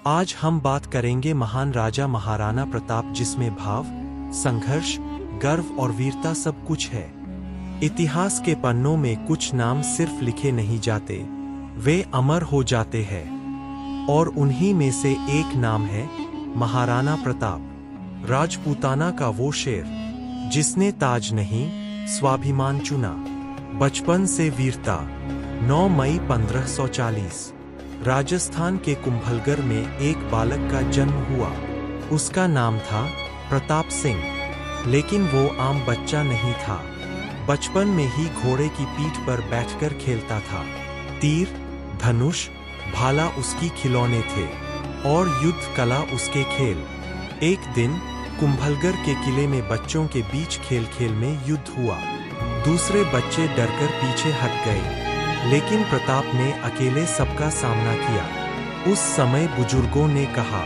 आज हम बात करेंगे महान राजा महाराणा प्रताप, जिसमें भाव, संघर्ष, गर्व और वीरता सब कुछ है। इतिहास के पन्नों में कुछ नाम सिर्फ लिखे नहीं जाते, वे अमर हो जाते हैं। और उन्हीं में से एक नाम है महाराणा प्रताप, राजपूताना का वो शेर जिसने ताज नहीं स्वाभिमान चुना। बचपन से वीरता। 9 मई 1540 राजस्थान के कुंभलगढ़ में एक बालक का जन्म हुआ। उसका नाम था प्रताप सिंह, लेकिन वो आम बच्चा नहीं था। बचपन में ही घोड़े की पीठ पर बैठकर खेलता था। तीर, धनुष, भाला उसकी खिलौने थे और युद्ध कला उसके खेल। एक दिन कुंभलगढ़ के किले में बच्चों के बीच खेल खेल में युद्ध हुआ। दूसरे बच्चे डरकर पीछे हट गए, लेकिन प्रताप ने अकेले सबका सामना किया। उस समय बुजुर्गों ने कहा,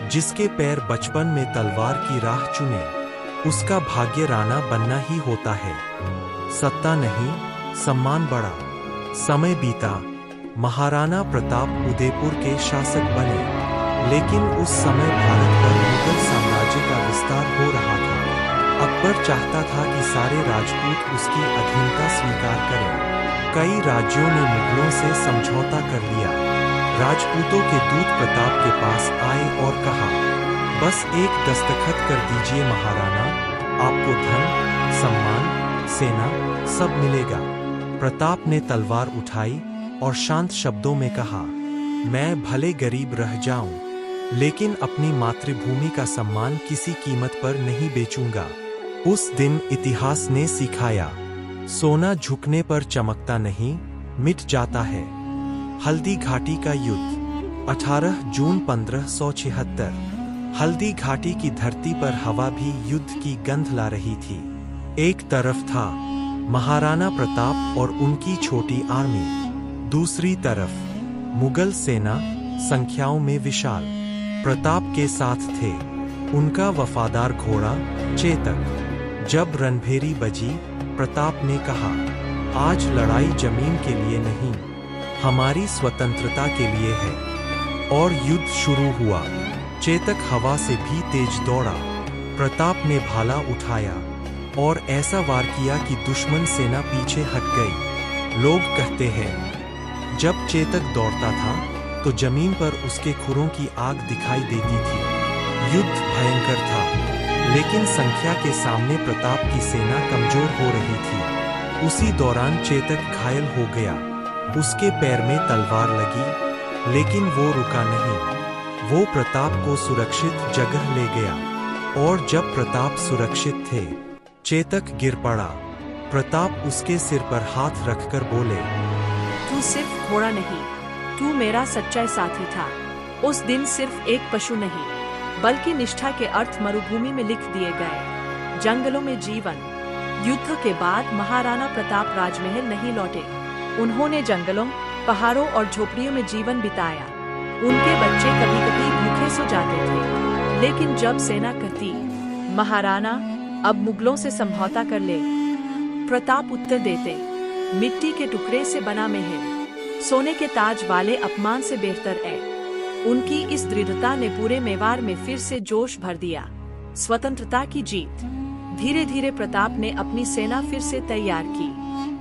जिसके पैर बचपन में तलवार की राह चुने, उसका भाग्य राणा बनना ही होता है। सत्ता नहीं, सम्मान बढ़ा। समय बीता। महाराणा प्रताप उदयपुर के शासक बने, लेकिन उस समय भारत पर मुगल साम्राज्य का विस्तार हो रहा था। अकबर चाहता था कि सारे राजपूत उसकी अधीनता स्वीकार करें। कई राज्यों ने मुगलों से समझौता कर लिया। राजपूतों के दूत प्रताप के पास आए और कहा, बस एक दस्तखत कर दीजिए महाराणा, आपको धन, सम्मान, सेना सब मिलेगा। प्रताप ने तलवार उठाई और शांत शब्दों में कहा, मैं भले गरीब रह जाऊं, लेकिन अपनी मातृभूमि का सम्मान किसी कीमत पर नहीं बेचूंगा। उस दिन इतिहास ने सिखाया, सोना झुकने पर चमकता नहीं, मिट जाता है। हल्दी घाटी का युद्ध। 18 जून 1576। हल्दी घाटी की धरती पर हवा भी युद्ध की गंध ला रही थी। एक तरफ था महाराणा प्रताप और उनकी छोटी आर्मी, दूसरी तरफ मुगल सेना, संख्याओं में विशाल। प्रताप के साथ थे उनका वफादार घोड़ा चेतक। जब रणभेरी बजी, प्रताप ने कहा, आज लड़ाई जमीन के लिए नहीं, हमारी स्वतंत्रता के लिए है। और युद्ध शुरू हुआ। चेतक हवा से भी तेज दौड़ा। प्रताप ने भाला उठाया और ऐसा वार किया कि दुश्मन सेना पीछे हट गई। लोग कहते हैं, जब चेतक दौड़ता था तो जमीन पर उसके खुरों की आग दिखाई देती थी। युद्ध भयंकर था, लेकिन संख्या के सामने प्रताप की सेना कमजोर हो रही थी। उसी दौरान चेतक घायल हो गया। उसके पैर में तलवार लगी, लेकिन वो रुका नहीं। वो प्रताप को सुरक्षित जगह ले गया। और जब प्रताप सुरक्षित थे, चेतक गिर पड़ा। प्रताप उसके सिर पर हाथ रखकर बोले, तू सिर्फ घोड़ा नहीं, तू मेरा सच्चा साथी था। उस दिन सिर्फ एक पशु नहीं, बल्कि निष्ठा के अर्थ मरुभूमि में लिख दिए गए। जंगलों में जीवन। युद्ध के बाद महाराणा प्रताप राजमहल नहीं लौटे। उन्होंने जंगलों, पहाड़ों और झोपड़ियों में जीवन बिताया। उनके बच्चे कभी-कभी भूखे सो जाते थे, लेकिन जब सेना कहती, महाराणा अब मुगलों से समझौता कर ले, प्रताप उत्तर देते, मिट्टी के टुकड़े से बना महल सोने के ताज वाले अपमान से बेहतर है। उनकी इस दृढ़ता ने पूरे मेवाड़ में फिर से जोश भर दिया। स्वतंत्रता की जीत। धीरे धीरे प्रताप ने अपनी सेना फिर से तैयार की।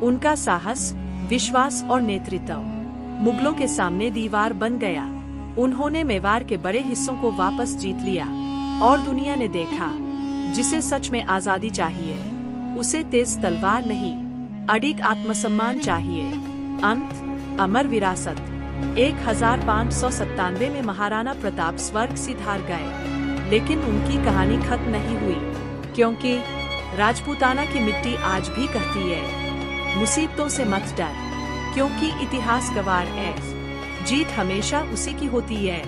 उनका साहस, विश्वास और नेतृत्व मुगलों के सामने दीवार बन गया। उन्होंने मेवाड़ के बड़े हिस्सों को वापस जीत लिया और दुनिया ने देखा, जिसे सच में आजादी चाहिए, उसे तेज तलवार नहीं, अडिग आत्मसम्मान चाहिए। अंत, अमर विरासत। 1597 में महाराणा प्रताप स्वर्ग सिधार गए, लेकिन उनकी कहानी खत्म नहीं हुई, क्योंकि राजपूताना की मिट्टी आज भी कहती है, मुसीबतों से मत डर, क्योंकि इतिहास गवाह है, जीत हमेशा उसी की होती है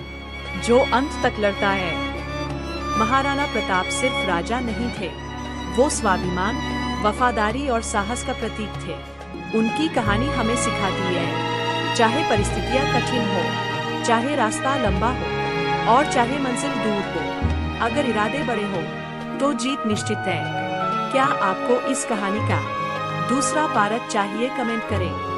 जो अंत तक लड़ता है। महाराणा प्रताप सिर्फ राजा नहीं थे, वो स्वाभिमान, वफादारी और साहस का प्रतीक थे। उनकी कहानी हमें सिखाती है, चाहे परिस्थितियां कठिन हो, चाहे रास्ता लंबा हो और चाहे मंजिल दूर हो, अगर इरादे बड़े हो तो जीत निश्चित है। क्या आपको इस कहानी का दूसरा पार्ट चाहिए? कमेंट करें।